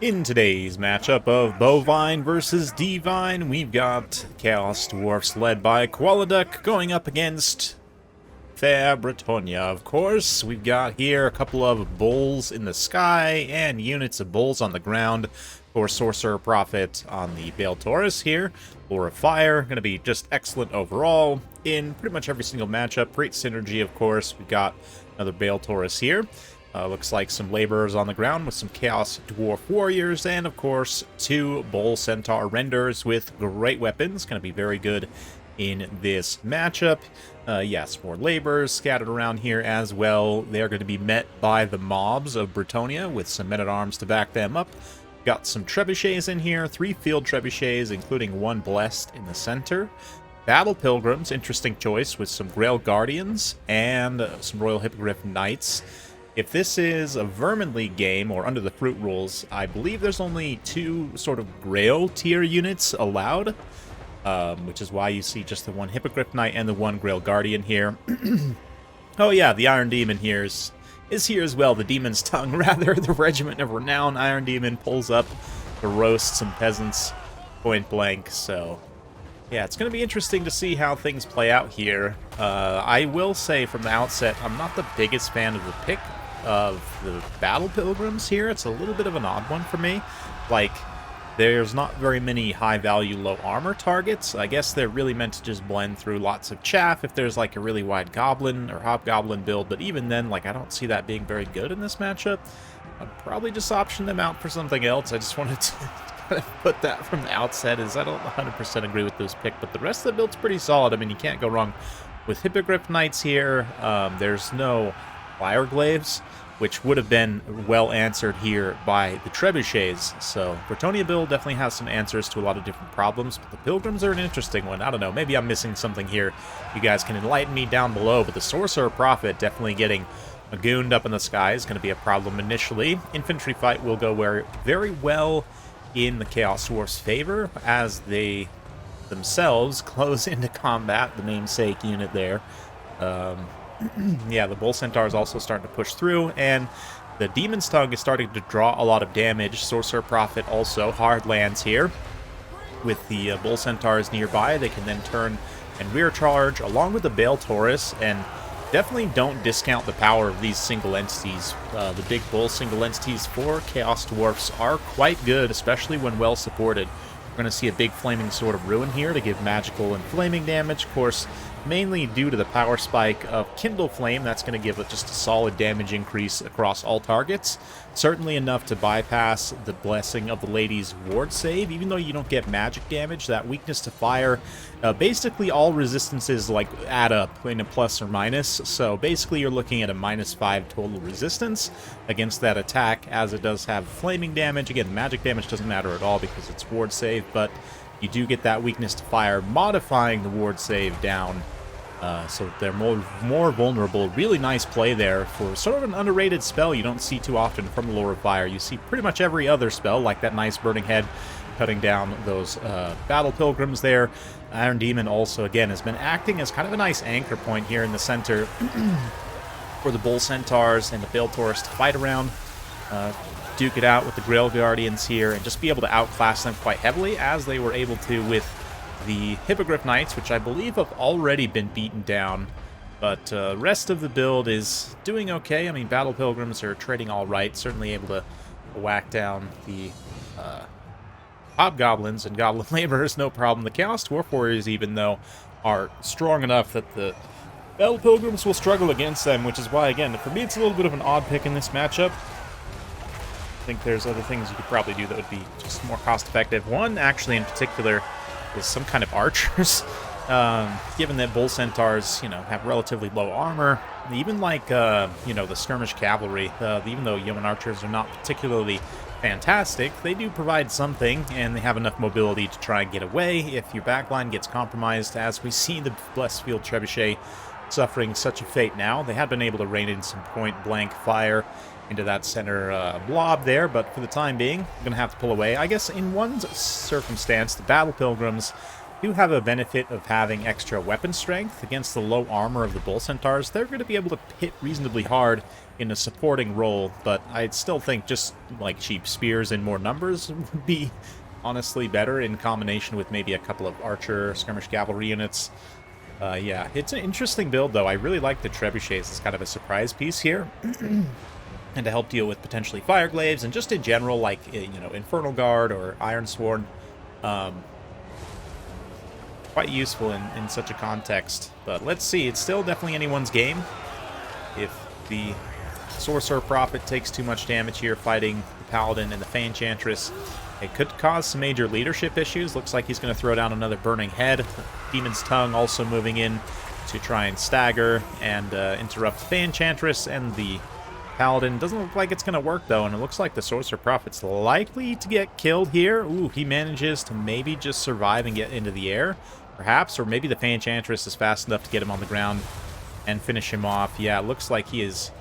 In today's matchup of Bovine versus Divine, we've got Chaos Dwarfs led by Qualiduck going up against Fair Bretonnia. Of course, we've got here a couple of bulls in the sky and units of bulls on the ground for Sorcerer Prophet on the Bale Taurus here. Lure of Fire, going to be just excellent overall in pretty much every single matchup. Great synergy, of course. We've got another Bale Taurus here. Looks like some laborers on the ground with some Chaos Dwarf Warriors, and of course, two Bull Centaur Renders with great weapons. Going to be very good in this matchup. Yes, more laborers scattered around here as well. They're going to be met by the mobs of Bretonnia with some men-at-arms to back them up. Got some trebuchets in here, 3 field trebuchets, including 1 blessed in the center. Battle Pilgrims, interesting choice with some Grail Guardians and some Royal Hippogriff Knights. If this is a Vermin League game, or under the Fruit rules, I believe there's only 2 sort of Grail tier units allowed, which is why you see just the 1 Hippogriff Knight and the 1 Grail Guardian here. Oh yeah, the Iron Demon here is here as well, the Demon's Tongue, rather. The Regiment of Renown Iron Demon pulls up to roast some peasants point blank, so yeah, it's going to be interesting to see how things play out here. I will say from the outset, I'm not the biggest fan of the pick of the Battle Pilgrims here. It's a little bit of an odd one for me. Like, there's not very many high-value, low-armor targets. I guess they're really meant to just blend through lots of chaff if there's, like, a really wide Goblin or Hobgoblin build, but even then, like, I don't see that being very good in this matchup. I'd probably just option them out for something else. I just wanted to kind of put that from the outset, as I don't 100% agree with this pick, but the rest of the build's pretty solid. I mean, you can't go wrong with Hippogriff Knights here. There's no Fire Glaives, which would have been well answered here by the trebuchets. So Bretonnia build definitely has some answers to a lot of different problems, but the Pilgrims are an interesting one. I don't know, maybe I'm missing something here. You guys can enlighten me down below, but the Sorcerer Prophet definitely getting gooned up in the sky is going to be a problem initially. Infantry fight will go very well in the Chaos Dwarfs' favor as they themselves close into combat, the namesake unit there. Yeah, the Bull Centaur is also starting to push through, and the Demon's Tongue is starting to draw a lot of damage. Sorcerer Prophet also hard lands here. With the Bull Centaurs nearby, they can then turn and rear charge along with the Bale Taurus, and definitely don't discount the power of these single entities. The big Bull single entities for Chaos Dwarfs are quite good, especially when well supported. We're going to see a big Flaming Sword of Ruin here to give magical and flaming damage, of course, mainly due to the power spike of Kindle Flame. That's going to give it just a solid damage increase across all targets. Certainly enough to bypass the Blessing of the Lady's ward save. Even though you don't get magic damage, that weakness to fire, basically all resistances like add up in a plus or minus. So basically you're looking at a -5 total resistance against that attack, as it does have flaming damage. Again, magic damage doesn't matter at all because it's ward save, but you do get that weakness to fire, modifying the ward save down, so that they're more vulnerable. Really nice play there for sort of an underrated spell you don't see too often from the Lure of Fire. You see pretty much every other spell, like that nice Burning Head, cutting down those Battle Pilgrims there. Iron Demon also, again, has been acting as kind of a nice anchor point here in the center for the Bull Centaurs and the Bale Taurus to fight around. Duke it out with the Grail Guardians here and just be able to outclass them quite heavily, as they were able to with the Hippogriff Knights, which I believe have already been beaten down. But rest of the build is doing okay. I mean, Battle Pilgrims are trading all right, certainly able to whack down the Hobgoblins and Goblin Laborers, no problem. The Chaos Dwarf Warriors, even though, are strong enough that the Battle Pilgrims will struggle against them, which is why, again, for me it's a little bit of an odd pick in this matchup. I think there's other things you could probably do that would be just more cost-effective. One, actually, in particular, is some kind of archers. Given that Bull Centaurs, have relatively low armor, even like, the skirmish cavalry, even though yeoman archers are not particularly fantastic, they do provide something, and they have enough mobility to try and get away if your backline gets compromised, as we see the Blessed Field Trebuchet suffering such a fate now. They had been able to rain in some point-blank fire into that center blob there, but for the time being, I'm going to have to pull away. I guess in one circumstance, the Battle Pilgrims do have a benefit of having extra weapon strength against the low armor of the Bull Centaurs. They're going to be able to hit reasonably hard in a supporting role, but I'd still think just like cheap spears in more numbers would be honestly better in combination with maybe a couple of archer skirmish cavalry units. Yeah, it's an interesting build though. I really like the trebuchets as kind of a surprise piece here. And to help deal with potentially fireglaves and just in general, like, you know, Infernal Guard or Iron Sworn. Quite useful in such a context. But let's see, it's still definitely anyone's game. If the Sorcerer Prophet takes too much damage here fighting the Paladin and the Fey Enchantress, it could cause some major leadership issues. Looks like he's going to throw down another Burning Head. Demon's Tongue also moving in to try and stagger and interrupt the Fey Enchantress and the Paladin. Doesn't look like it's going to work, though, and it looks like the Sorcerer Prophet's likely to get killed here. Ooh, he manages to maybe just survive and get into the air, perhaps, or maybe the Fey Enchantress is fast enough to get him on the ground and finish him off. Yeah, it looks like he is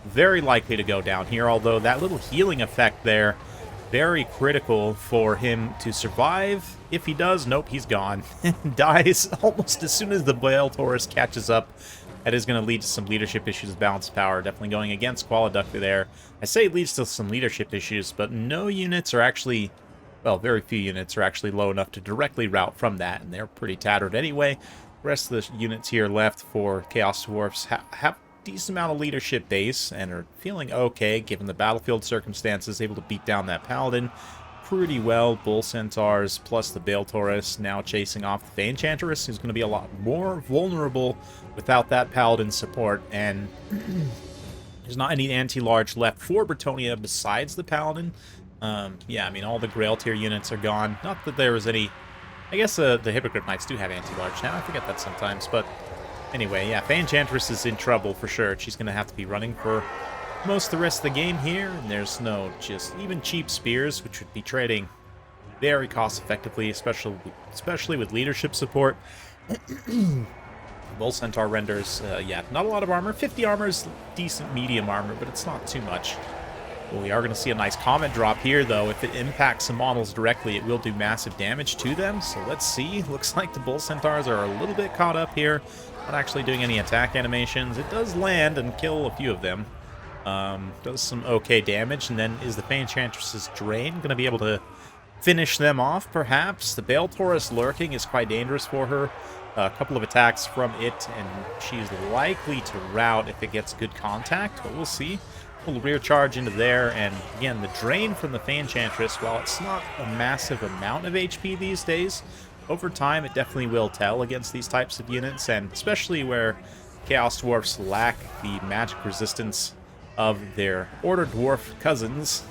very likely to go down here, although that little healing effect there, very critical for him to survive. If he does, nope, he's gone. Dies almost as soon as the Bale Taurus catches up. That is going to lead to some leadership issues with balance of power. Definitely going against Qualiduck there. I say it leads to some leadership issues, but no units are actually, well, very few units are actually low enough to directly route from that, and they're pretty tattered anyway. The rest of the units here left for Chaos Dwarfs have a decent amount of leadership base and are feeling okay given the battlefield circumstances, able to beat down that Paladin pretty well. Bull Centaurs plus the Bale Taurus now chasing off the Fey Enchantress, who's going to be a lot more vulnerable without that Paladin support, and there's not any anti-large left for Bretonnia besides the Paladin. Yeah, I mean, all the Grail tier units are gone. Not that there was any... I guess the Hippogriff Knights do have anti-large now. I forget that sometimes, but anyway, yeah, Fey Enchantress is in trouble for sure. She's going to have to be running for most of the rest of the game here, and there's no just even cheap spears, which would be trading very cost effectively, especially with leadership support. Bull Centaur renders, yeah, not a lot of armor. 50 armor is decent medium armor, but it's not too much. Well, we are going to see a nice comet drop here, though. If it impacts some models directly, it will do massive damage to them. So let's see. Looks like the Bull Centaurs are a little bit caught up here. Not actually doing any attack animations. It does land and kill a few of them. Does some okay damage, and then is the Fey Enchantress's Drain going to be able to finish them off, perhaps? The Bale Taurus lurking is quite dangerous for her. A couple of attacks from it, and she's likely to rout if it gets good contact, but we'll see. A little rear charge into there, and again, the Drain from the Fey Enchantress, while it's not a massive amount of HP these days, over time it definitely will tell against these types of units, and especially where Chaos Dwarfs lack the magic resistance of their Order Dwarf cousins,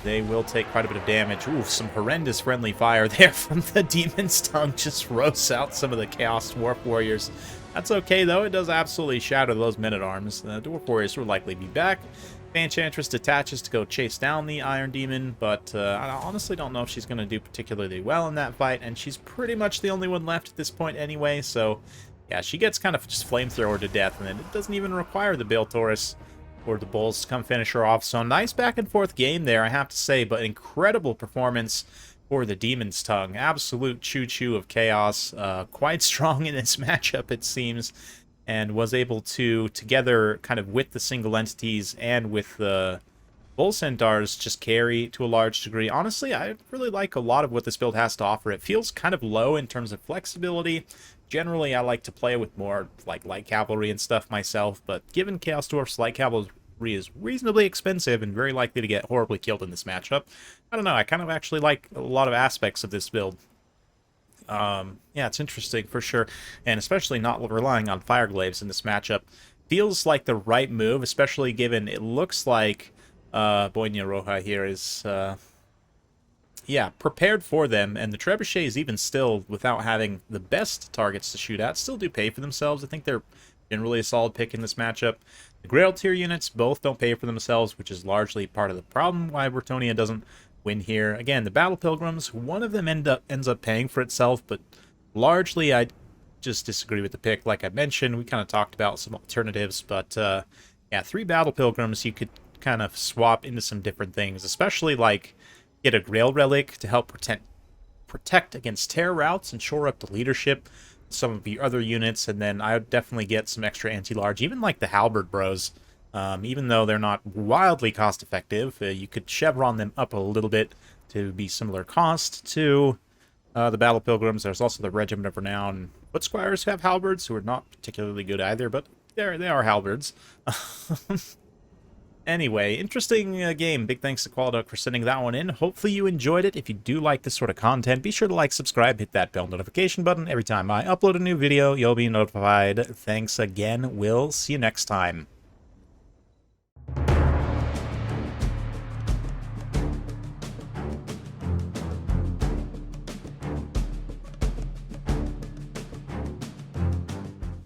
they will take quite a bit of damage. Ooh, some horrendous friendly fire there from the Demon's Tongue. Just roasts out some of the Chaos Dwarf Warriors. That's okay, though. It does absolutely shatter those Men-at-Arms. The Dwarf Warriors will likely be back. Fey Enchantress detaches to go chase down the Iron Demon, but I honestly don't know if she's going to do particularly well in that fight, and she's pretty much the only one left at this point anyway, so yeah, she gets kind of just flamethrowered to death, and then it doesn't even require the Bale Taurus or the Bulls to come finish her off. So nice back and forth game there, I have to say, but incredible performance for the Demon's Tongue. Absolute choo-choo of chaos. Quite strong in this matchup, it seems, and was able to, together kind of with the single entities and with the Bull Centaurs, just carry to a large degree. Honestly, I really like a lot of what this build has to offer. It feels kind of low in terms of flexibility. Generally, I like to play with more like light cavalry and stuff myself, but given Chaos Dwarf's light cavalry is reasonably expensive and very likely to get horribly killed in this matchup, I don't know, I kind of actually like a lot of aspects of this build. Yeah, it's interesting for sure, and especially not relying on Fireglaves in this matchup. Feels like the right move, especially given it looks like Boina Roja here is... yeah, prepared for them, and the trebuchets, even still, without having the best targets to shoot at, still do pay for themselves. I think they're generally a solid pick in this matchup. The Grail tier units both don't pay for themselves, which is largely part of the problem why Bretonnia doesn't win here. Again, the Battle Pilgrims, one of them ends up paying for itself, but largely I just disagree with the pick. Like I mentioned, we kind of talked about some alternatives, but yeah, 3 Battle Pilgrims you could kind of swap into some different things, especially like get a Grail Relic to help protect against terror routes and shore up the leadership, some of the other units, and then I would definitely get some extra anti-large, even like the Halberd Bros. Even though they're not wildly cost-effective, you could chevron them up a little bit to be similar cost to the Battle Pilgrims. There's also the Regiment of Renown Foot Squires who have halberds, who are not particularly good either, but they are halberds. Anyway, interesting game. Big thanks to Qualiduck for sending that one in. Hopefully you enjoyed it. If you do like this sort of content, be sure to like, subscribe, hit that bell notification button. Every time I upload a new video, you'll be notified. Thanks again. We'll see you next time.